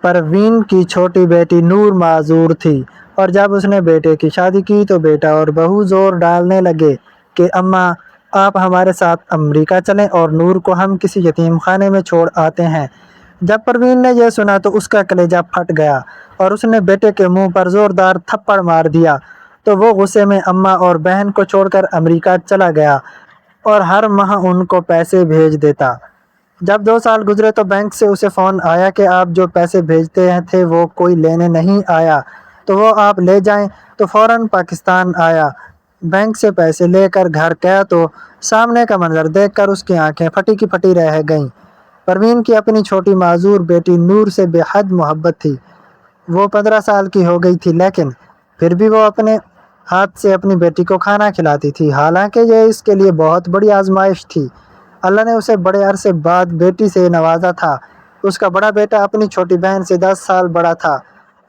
پروین کی چھوٹی بیٹی نور معذور تھی اور جب اس نے بیٹے کی شادی کی تو بیٹا اور بہو زور ڈالنے لگے کہ اماں آپ ہمارے ساتھ امریکہ چلیں اور نور کو ہم کسی یتیم خانے میں چھوڑ آتے ہیں۔ جب پروین نے یہ سنا تو اس کا کلیجہ پھٹ گیا اور اس نے بیٹے کے منہ پر زوردار تھپڑ مار دیا تو وہ غصے میں اماں اور بہن کو چھوڑ کر امریکہ چلا گیا اور ہر ماہ ان کو پیسے بھیج دیتا۔ جب 2 سال گزرے تو بینک سے اسے فون آیا کہ آپ جو پیسے بھیجتے تھے وہ کوئی لینے نہیں آیا تو وہ آپ لے جائیں، تو فوراً پاکستان آیا۔ بینک سے پیسے لے کر گھر گیا تو سامنے کا منظر دیکھ کر اس کی آنکھیں پھٹی کی پھٹی رہ گئیں۔ پروین کی اپنی چھوٹی معذور بیٹی نور سے بے حد محبت تھی۔ وہ 15 سال کی ہو گئی تھی لیکن پھر بھی وہ اپنے ہاتھ سے اپنی بیٹی کو کھانا کھلاتی تھی، حالانکہ یہ اس کے لیے بہت بڑی آزمائش تھی۔ اللہ نے اسے بڑے عرصے بعد بیٹی سے نوازا تھا۔ اس کا بڑا بیٹا اپنی چھوٹی بہن سے 10 سال بڑا تھا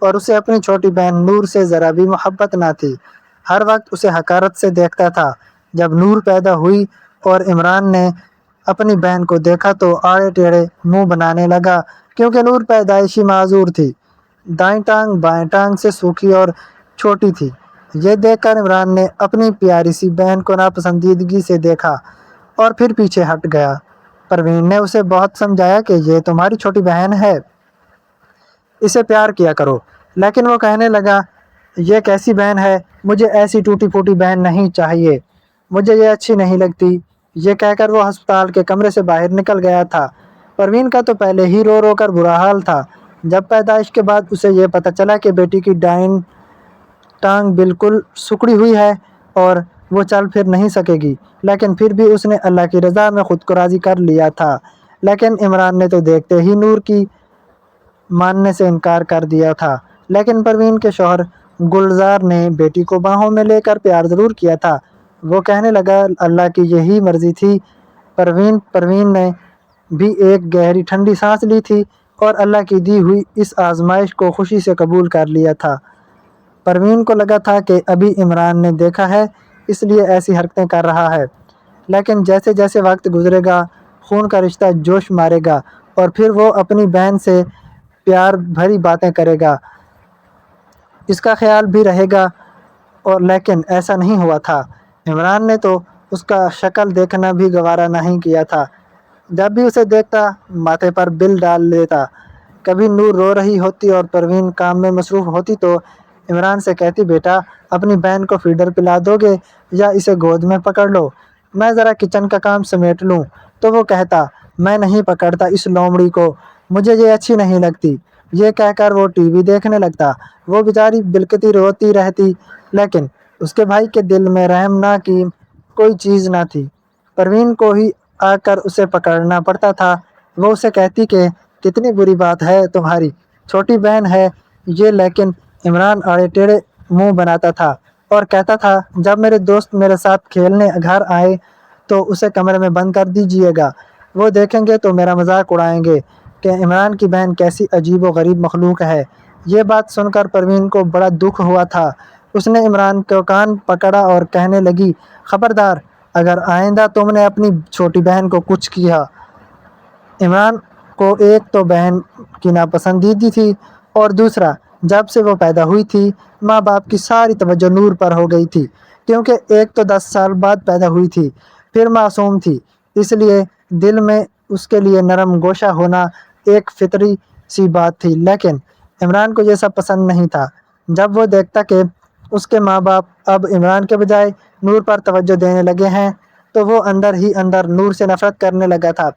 اور اسے اپنی چھوٹی بہن نور سے ذرا بھی محبت نہ تھی، ہر وقت اسے حقارت سے دیکھتا تھا۔ جب نور پیدا ہوئی اور عمران نے اپنی بہن کو دیکھا تو آڑے ٹیڑھے منہ بنانے لگا کیونکہ نور پیدائشی معذور تھی، دائیں ٹانگ بائیں ٹانگ سے سوکھی اور چھوٹی تھی۔ یہ دیکھ کر عمران نے اپنی پیاری سی بہن کو ناپسندیدگی سے دیکھا اور پھر پیچھے ہٹ گیا۔ پروین نے اسے بہت سمجھایا کہ یہ تمہاری چھوٹی بہن ہے، اسے پیار کیا کرو، لیکن وہ کہنے لگا یہ کیسی بہن ہے، مجھے ایسی ٹوٹی پھوٹی بہن نہیں چاہیے، مجھے یہ اچھی نہیں لگتی۔ یہ کہہ کر وہ ہسپتال کے کمرے سے باہر نکل گیا تھا۔ پروین کا تو پہلے ہی رو رو کر برا حال تھا۔ جب پیدائش کے بعد اسے یہ پتہ چلا کہ بیٹی کی دائیں ٹانگ بالکل سکڑی ہوئی ہے اور وہ چل پھر نہیں سکے گی، لیکن پھر بھی اس نے اللہ کی رضا میں خود کو راضی کر لیا تھا۔ لیکن عمران نے تو دیکھتے ہی نور کی ماننے سے انکار کر دیا تھا۔ لیکن پروین کے شوہر گلزار نے بیٹی کو باہوں میں لے کر پیار ضرور کیا تھا۔ وہ کہنے لگا اللہ کی یہی مرضی تھی۔ پروین نے بھی ایک گہری ٹھنڈی سانس لی تھی اور اللہ کی دی ہوئی اس آزمائش کو خوشی سے قبول کر لیا تھا۔ پروین کو لگا تھا کہ ابھی عمران نے دیکھا ہے اس لیے ایسی حرکتیں کر رہا ہے، لیکن جیسے جیسے وقت گزرے گا خون کا رشتہ جوش مارے گا اور پھر وہ اپنی بہن سے پیار بھری باتیں کرے گا، اس کا خیال بھی رہے گا۔ اور لیکن ایسا نہیں ہوا تھا۔ عمران نے تو اس کا شکل دیکھنا بھی گوارا نہیں کیا تھا۔ جب بھی اسے دیکھتا ماتھے پر بل ڈال لیتا۔ کبھی نور رو رہی ہوتی اور پروین کام میں مصروف ہوتی تو عمران سے کہتی بیٹا اپنی بہن کو فیڈر پلا دو گے یا اسے گود میں پکڑ لو، میں ذرا کچن کا کام سمیٹ لوں، تو وہ کہتا میں نہیں پکڑتا اس لومڑی کو، مجھے یہ اچھی نہیں لگتی۔ یہ کہہ کر وہ ٹی وی دیکھنے لگتا۔ وہ بیچاری بلکتی روتی رہتی لیکن اس کے بھائی کے دل میں رحم نہ کی کوئی چیز نہ تھی۔ پروین کو ہی آ کر اسے پکڑنا پڑتا تھا۔ وہ اسے کہتی کہ کتنی بری بات ہے، تمہاری چھوٹی بہن ہے یہ، لیکن عمران آڑے ٹیڑھے منہ بناتا تھا اور کہتا تھا جب میرے دوست میرے ساتھ کھیلنے گھر آئے تو اسے کمرے میں بند کر دیجیے گا، وہ دیکھیں گے تو میرا مذاق اڑائیں گے کہ عمران کی بہن کیسی عجیب و غریب مخلوق ہے۔ یہ بات سن کر پروین کو بڑا دکھ ہوا تھا۔ اس نے عمران کو کان پکڑا اور کہنے لگی خبردار اگر آئندہ تم نے اپنی چھوٹی بہن کو کچھ کیا۔ عمران کو ایک تو بہن کی ناپسندیدگی تھی اور دوسرا جب سے وہ پیدا ہوئی تھی ماں باپ کی ساری توجہ نور پر ہو گئی تھی، کیونکہ ایک تو 10 سال بعد پیدا ہوئی تھی، پھر معصوم تھی، اس لیے دل میں اس کے لیے نرم گوشہ ہونا ایک فطری سی بات تھی۔ لیکن عمران کو یہ سب پسند نہیں تھا۔ جب وہ دیکھتا کہ اس کے ماں باپ اب عمران کے بجائے نور پر توجہ دینے لگے ہیں تو وہ اندر ہی اندر نور سے نفرت کرنے لگا تھا۔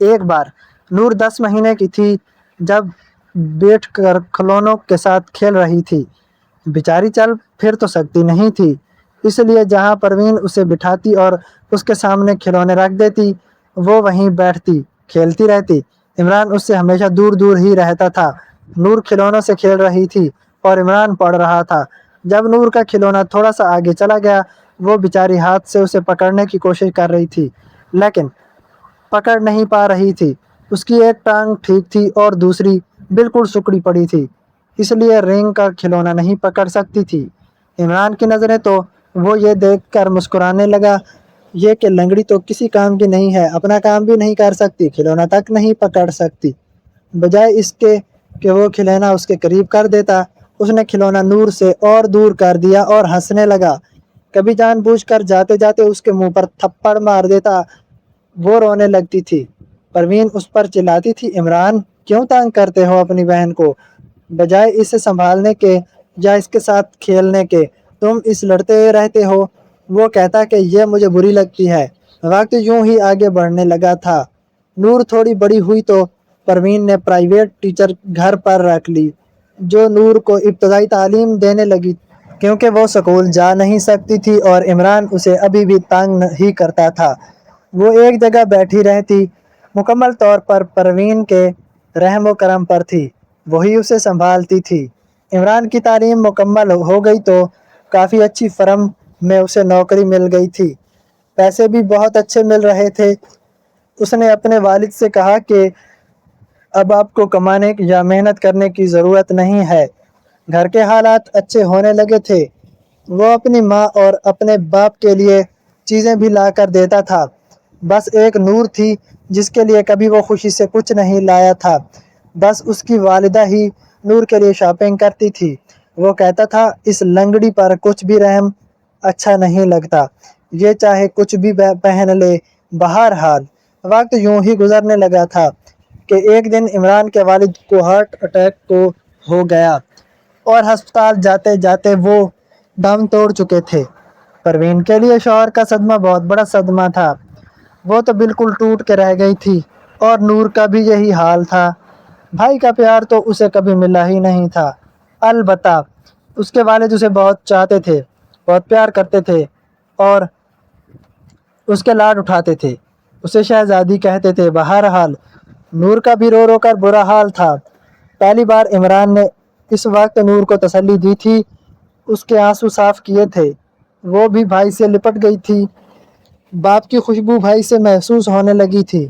ایک بار نور 10 مہینے کی تھی جب بیٹھ کر کھلونوں کے ساتھ کھیل رہی تھی، بیچاری چل پھر تو سکتی نہیں تھی، اس لیے جہاں پروین اسے بٹھاتی اور اس کے سامنے کھلونے رکھ دیتی وہ وہیں بیٹھتی کھیلتی رہتی۔ عمران اس سے ہمیشہ دور دور ہی رہتا تھا۔ نور کھلونوں سے کھیل رہی تھی اور عمران پڑھ رہا تھا۔ جب نور کا کھلونا تھوڑا سا آگے چلا گیا وہ بیچاری ہاتھ سے اسے پکڑنے کی کوشش کر رہی تھی لیکن پکڑ نہیں پا رہی تھی۔ اس کی ایک ٹانگ ٹھیک تھی اور دوسری بالکل سکڑی پڑی تھی، اس لیے رینگ کا کھلونا نہیں پکڑ سکتی تھی۔ عمران کی نظریں تو وہ یہ دیکھ کر مسکرانے لگا یہ کہ لنگڑی تو کسی کام کی نہیں ہے، اپنا کام بھی نہیں کر سکتی، کھلونا تک نہیں پکڑ سکتی، بجائے اس کے کہ وہ کھلونا اس کے قریب کر دیتا۔ اس نے کھلونا نور سے اور دور کر دیا اور ہنسنے لگا۔ کبھی جان بوجھ کر جاتے جاتے اس کے منہ پر تھپڑ مار دیتا۔ وہ رونے لگتی تھی۔ پروین اس پر چلاتی تھی، عمران کیوں تنگ کرتے ہو اپنی بہن کو؟ بجائے اسے سنبھالنے کے یا اس کے ساتھ کھیلنے کے تم اس لڑتے رہتے ہو۔ وہ کہتا کہ یہ مجھے بری لگتی ہے۔ وقت یوں ہی آگے بڑھنے لگا تھا۔ نور تھوڑی بڑی ہوئی تو پروین نے پرائیویٹ ٹیچر گھر پر رکھ لی جو نور کو ابتدائی تعلیم دینے لگی کیونکہ وہ سکول جا نہیں سکتی تھی اور عمران اسے ابھی بھی تنگ ہی کرتا تھا۔ وہ ایک جگہ بیٹھی رہتی، مکمل طور پر پروین کے رحم و کرم پر تھی، وہی اسے سنبھالتی تھی۔ عمران کی تعلیم مکمل ہو گئی تو کافی اچھی فرم میں اسے نوکری مل گئی تھی، پیسے بھی بہت اچھے مل رہے تھے۔ اس نے اپنے والد سے کہا کہ اب آپ کو کمانے یا محنت کرنے کی ضرورت نہیں ہے، گھر کے حالات اچھے ہونے لگے تھے۔ وہ اپنی ماں اور اپنے باپ کے لیے چیزیں بھی لا کر دیتا تھا، بس ایک نور تھی جس کے لیے کبھی وہ خوشی سے کچھ نہیں لایا تھا۔ بس اس کی والدہ ہی نور کے لیے شاپنگ کرتی تھی۔ وہ کہتا تھا اس لنگڑی پر کچھ بھی رحم اچھا نہیں لگتا، یہ چاہے کچھ بھی پہن لے۔ بہرحال وقت یوں ہی گزرنے لگا تھا کہ ایک دن عمران کے والد کو ہارٹ اٹیک ہو گیا اور ہسپتال جاتے جاتے وہ دم توڑ چکے تھے۔ پروین کے لیے شوہر کا صدمہ بہت بڑا صدمہ تھا۔ وہ تو بالکل ٹوٹ کے رہ گئی تھی اور نور کا بھی یہی حال تھا۔ بھائی کا پیار تو اسے کبھی ملا ہی نہیں تھا۔ البتہ اس کے والد اسے بہت چاہتے تھے، بہت پیار کرتے تھے اور اس کے لاڈ اٹھاتے تھے، اسے شہزادی کہتے تھے۔ بہرحال نور کا بھی رو رو کر برا حال تھا۔ پہلی بار عمران نے اس وقت نور کو تسلی دی تھی، اس کے آنسو صاف کیے تھے۔ وہ بھی بھائی سے لپٹ گئی تھی، باپ کی خوشبو بھائی سے محسوس ہونے لگی تھی۔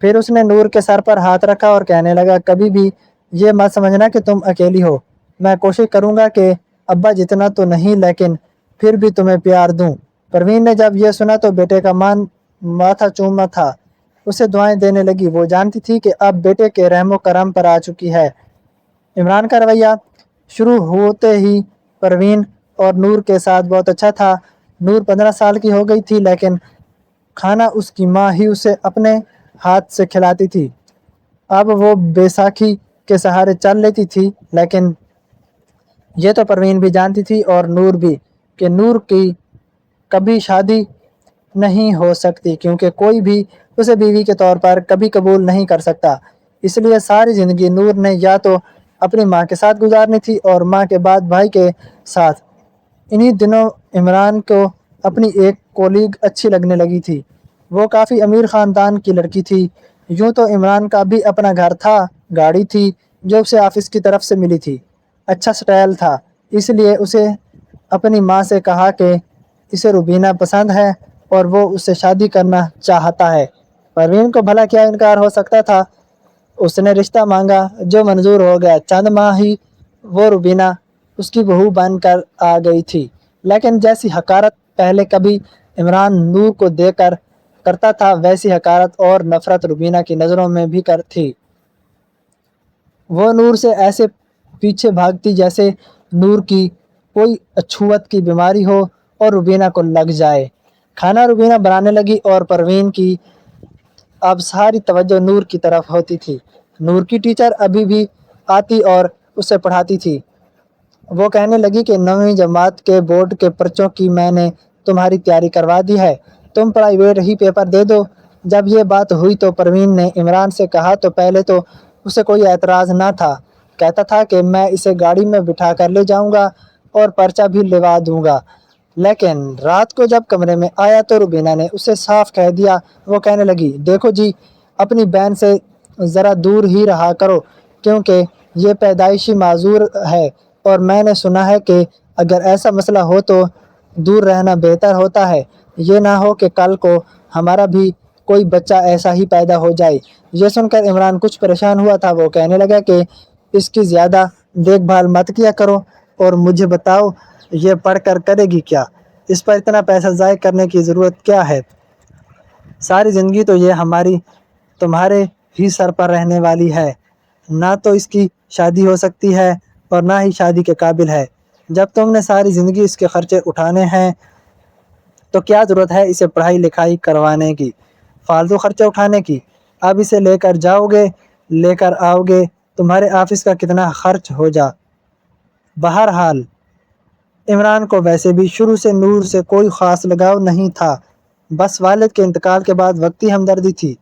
پھر اس نے نور کے سر پر ہاتھ رکھا اور کہنے لگا، کبھی بھی یہ مت سمجھنا کہ تم اکیلی ہو، میں کوشش کروں گا کہ ابا جتنا تو نہیں لیکن پھر بھی تمہیں پیار دوں۔ پروین نے جب یہ سنا تو بیٹے کا ماتھا چوما تھا، اسے دعائیں دینے لگی۔ وہ جانتی تھی کہ اب بیٹے کے رحم و کرم پر آ چکی ہے۔ عمران کا رویہ شروع ہوتے ہی پروین اور نور کے ساتھ بہت اچھا تھا۔ نور 15 سال کی ہو گئی تھی لیکن کھانا اس کی ماں ہی اسے اپنے ہاتھ سے کھلاتی تھی۔ اب وہ بیساکھی کے سہارے چل لیتی تھی، لیکن یہ تو پروین بھی جانتی تھی اور نور بھی کہ نور کی کبھی شادی نہیں ہو سکتی کیونکہ کوئی بھی اسے بیوی کے طور پر کبھی قبول نہیں کر سکتا۔ اس لیے ساری زندگی نور نے یا تو اپنی ماں کے ساتھ گزارنی تھی اور ماں کے بعد بھائی کے ساتھ۔ انہی دنوں عمران کو اپنی ایک کولیگ اچھی لگنے لگی تھی، وہ کافی امیر خاندان کی لڑکی تھی۔ یوں تو عمران کا بھی اپنا گھر تھا، گاڑی تھی جو اسے آفس کی طرف سے ملی تھی، اچھا سٹائل تھا، اس لیے اسے اپنی ماں سے کہا کہ اسے روبینہ پسند ہے اور وہ اس سے شادی کرنا چاہتا ہے۔ پروین کو بھلا کیا انکار ہو سکتا تھا؟ اس نے رشتہ مانگا جو منظور ہو گیا۔ چند ماہ ہی وہ روبینہ اس کی بہو بن کر آ گئی تھی، لیکن جیسی حقارت پہلے کبھی عمران نور کو دے کر کرتا تھا ویسی حقارت اور نفرت روبینہ کی نظروں میں بھی تھی۔ وہ نور سے ایسے پیچھے بھاگتی جیسے نور کی کوئی اچھوت کی بیماری ہو اور روبینہ کو لگ جائے۔ کھانا روبینہ بنانے لگی اور پروین کی اب ساری توجہ نور کی طرف ہوتی تھی۔ نور کی ٹیچر ابھی بھی آتی اور اسے پڑھاتی تھی۔ وہ کہنے لگی کہ 9ویں جماعت کے بورڈ کے پرچوں کی میں نے تمہاری تیاری کروا دی ہے، تم پرائیویٹ ہی پیپر دے دو۔ جب یہ بات ہوئی تو پروین نے عمران سے کہا تو پہلے تو اسے کوئی اعتراض نہ تھا، کہتا تھا کہ میں اسے گاڑی میں بٹھا کر لے جاؤں گا اور پرچہ بھی لوا دوں گا، لیکن رات کو جب کمرے میں آیا تو روبینہ نے اسے صاف کہہ دیا۔ وہ کہنے لگی، دیکھو جی، اپنی بہن سے ذرا دور ہی رہا کرو کیونکہ یہ پیدائشی معذور ہے اور میں نے سنا ہے کہ اگر ایسا مسئلہ ہو تو دور رہنا بہتر ہوتا ہے، یہ نہ ہو کہ کل کو ہمارا بھی کوئی بچہ ایسا ہی پیدا ہو جائے۔ یہ سن کر عمران کچھ پریشان ہوا تھا۔ وہ کہنے لگا کہ اس کی زیادہ دیکھ بھال مت کیا کرو اور مجھے بتاؤ یہ پڑھ کر کرے گی کیا؟ اس پر اتنا پیسہ ضائع کرنے کی ضرورت کیا ہے؟ ساری زندگی تو یہ ہماری تمہارے ہی سر پر رہنے والی ہے۔ نہ تو اس کی شادی ہو سکتی ہے اور نہ ہی شادی کے قابل ہے۔ جب تم نے ساری زندگی اس کے خرچے اٹھانے ہیں تو کیا ضرورت ہے اسے پڑھائی لکھائی کروانے کی، فالتو خرچے اٹھانے کی؟ اب اسے لے کر جاؤ گے، لے کر آؤ گے، تمہارے آفس کا کتنا خرچ ہو جا۔ بہرحال عمران کو ویسے بھی شروع سے نور سے کوئی خاص لگاؤ نہیں تھا، بس والد کے انتقال کے بعد وقتی ہمدردی تھی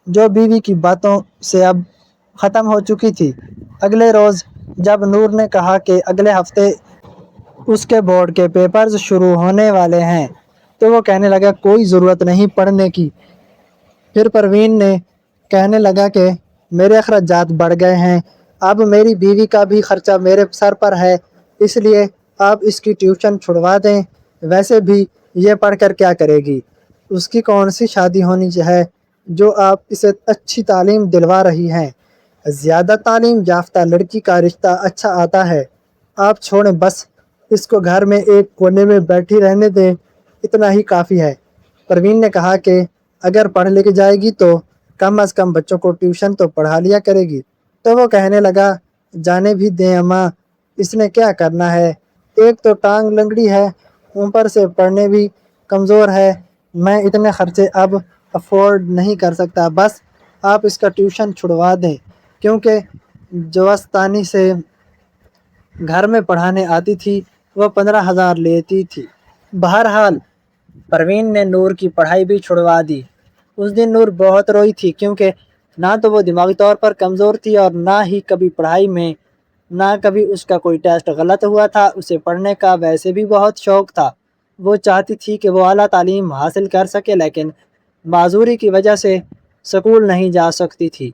جو بیوی کی باتوں سے اب ختم ہو چکی تھی۔ اگلے روز جب نور نے کہا کہ اگلے ہفتے اس کے بورڈ کے پیپرز شروع ہونے والے ہیں تو وہ کہنے لگا کوئی ضرورت نہیں پڑھنے کی۔ پھر پروین نے کہنے لگا کہ میرے اخراجات بڑھ گئے ہیں، اب میری بیوی کا بھی خرچہ میرے سر پر ہے، اس لیے آپ اس کی ٹیوشن چھڑوا دیں، ویسے بھی یہ پڑھ کر کیا کرے گی، اس کی کون سی شادی ہونی ہے جو آپ اسے اچھی تعلیم دلوا رہی ہیں، زیادہ تعلیم یافتہ لڑکی کا رشتہ اچھا آتا ہے، آپ چھوڑیں، بس اس کو گھر میں ایک کونے میں بیٹھی رہنے دیں، اتنا ہی کافی ہے۔ پروین نے کہا کہ اگر پڑھ لکھ جائے گی تو کم از کم بچوں کو ٹیوشن تو پڑھا لیا کرے گی۔ تو وہ کہنے لگا جانے بھی دیں اماں، اس نے کیا کرنا ہے، ایک تو ٹانگ لنگڑی ہے، اوپر سے پڑھنے بھی کمزور ہے، میں اتنے خرچے اب افورڈ نہیں کر سکتا، بس آپ اس کا ٹیوشن چھڑوا دیں، کیونکہ جوستانی سے گھر میں پڑھانے آتی تھی وہ 15,000 لیتی تھی۔ بہرحال پروین نے نور کی پڑھائی بھی چھڑوا دی۔ اس دن نور بہت روئی تھی کیونکہ نہ تو وہ دماغی طور پر کمزور تھی اور نہ ہی کبھی پڑھائی میں نہ کبھی اس کا کوئی ٹیسٹ غلط ہوا تھا۔ اسے پڑھنے کا ویسے بھی بہت شوق تھا، وہ چاہتی تھی کہ وہ اعلیٰ تعلیم حاصل کر سکے، لیکن معذوری کی وجہ سے سکول نہیں جا سکتی تھی،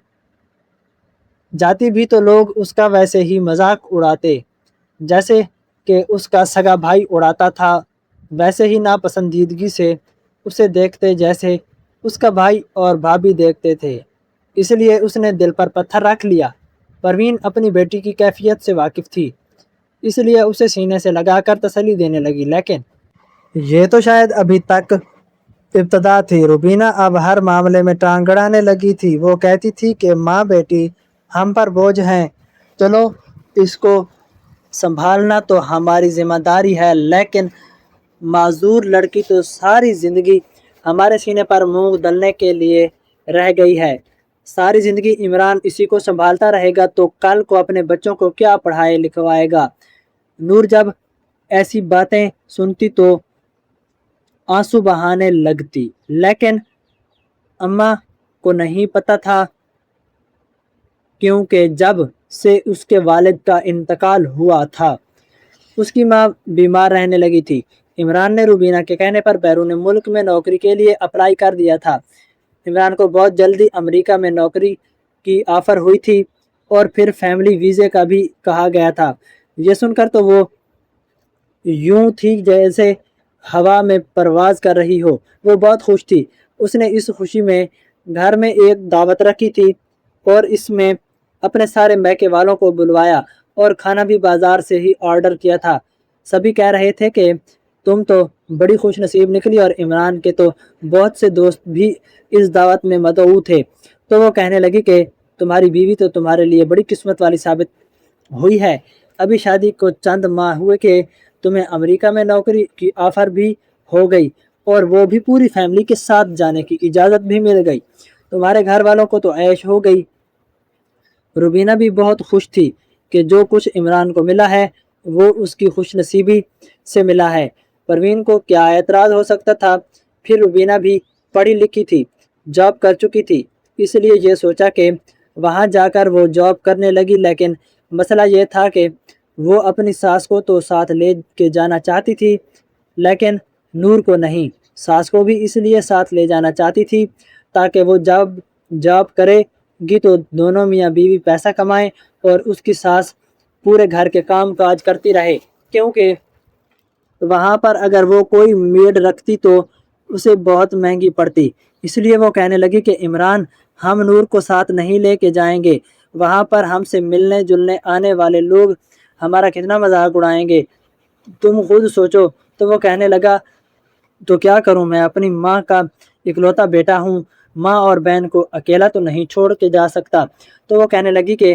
جاتی بھی تو لوگ اس کا ویسے ہی مذاق اڑاتے جیسے کہ اس کا سگا بھائی اڑاتا تھا، ویسے ہی ناپسندیدگی سے اسے دیکھتے جیسے اس کا بھائی اور بھابھی دیکھتے تھے، اس لیے اس نے دل پر پتھر رکھ لیا۔ پروین اپنی بیٹی کی کیفیت سے واقف تھی، اس لیے اسے سینے سے لگا کر تسلی دینے لگی، لیکن یہ تو شاید ابھی تک ابتدا تھی۔ روبینہ اب ہر معاملے میں ٹانگ گڑانے لگی تھی، وہ کہتی تھی کہ ماں بیٹی ہم پر بوجھ ہیں، چلو اس کو سنبھالنا تو ہماری ذمہ داری ہے، لیکن معذور لڑکی تو ساری زندگی ہمارے سینے پر مونگ دلنے کے لیے رہ گئی ہے، ساری زندگی عمران اسی کو سنبھالتا رہے گا تو کل کو اپنے بچوں کو کیا پڑھائے لکھوائے گا۔ نور جب ایسی باتیں سنتی تو آنسو بہانے لگتی، لیکن اماں کو نہیں پتہ تھا کیونکہ جب سے اس کے والد کا انتقال ہوا تھا اس کی ماں بیمار رہنے لگی تھی۔ عمران نے روبینہ کے کہنے پر بیرون ملک میں نوکری کے لیے اپلائی کر دیا تھا۔ عمران کو بہت جلدی امریکہ میں نوکری کی آفر ہوئی تھی اور پھر فیملی ویزے کا بھی کہا گیا تھا۔ یہ سن کر تو وہ یوں تھی جیسے ہوا میں پرواز کر رہی ہو، وہ بہت خوش تھی۔ اس نے اس خوشی میں گھر میں ایک دعوت رکھی تھی اور اس میں اپنے سارے میکے والوں کو بلوایا اور کھانا بھی بازار سے ہی آرڈر کیا تھا۔ سبھی کہہ رہے تھے کہ تم تو بڑی خوش نصیب نکلی، اور عمران کے تو بہت سے دوست بھی اس دعوت میں مدعو تھے، تو وہ کہنے لگی کہ تمہاری بیوی تو تمہارے لیے بڑی قسمت والی ثابت ہوئی ہے، ابھی شادی کو چند ماہ ہوئے کہ تمہیں امریکہ میں نوکری کی آفر بھی ہو گئی اور وہ بھی پوری فیملی کے ساتھ جانے کی اجازت بھی مل گئی، تمہارے گھر والوں کو تو عیش ہو گئی۔ روبینہ بھی بہت خوش تھی کہ جو کچھ عمران کو ملا ہے وہ اس کی خوش نصیبی سے ملا ہے۔ پروین کو کیا اعتراض ہو سکتا تھا، پھر روبینہ بھی پڑھی لکھی تھی، جاب کر چکی تھی، اس لیے یہ سوچا کہ وہاں جا کر وہ جاب کرنے لگی، لیکن مسئلہ یہ تھا کہ وہ اپنی ساس کو تو ساتھ لے کے جانا چاہتی تھی لیکن نور کو نہیں۔ ساس کو بھی اس لیے ساتھ لے جانا چاہتی تھی تاکہ وہ جب جاب کرے گی تو دونوں میاں بیوی پیسہ کمائیں اور اس کی ساس پورے گھر کے کام کاج کرتی رہے، کیونکہ وہاں پر اگر وہ کوئی میڈ رکھتی تو اسے بہت مہنگی پڑتی۔ اس لیے وہ کہنے لگی کہ عمران ہم نور کو ساتھ نہیں لے کے جائیں گے، وہاں پر ہم سے ملنے جلنے آنے والے لوگ ہمارا کتنا مذاق اڑائیں گے، تم خود سوچو۔ تو وہ کہنے لگا تو کیا کروں، میں اپنی ماں کا اکلوتا بیٹا ہوں، ماں اور بہن کو اکیلا تو نہیں چھوڑ کے جا سکتا۔ تو وہ کہنے لگی کہ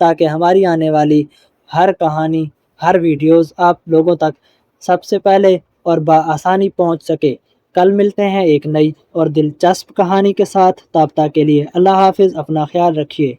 تاکہ ہماری آنے والی ہر کہانی، ہر ویڈیوز آپ لوگوں تک سب سے پہلے اور بآسانی پہنچ سکے۔ کل ملتے ہیں ایک نئی اور دلچسپ کہانی کے ساتھ، تب تک کے لیے اللہ حافظ، اپنا خیال رکھیے۔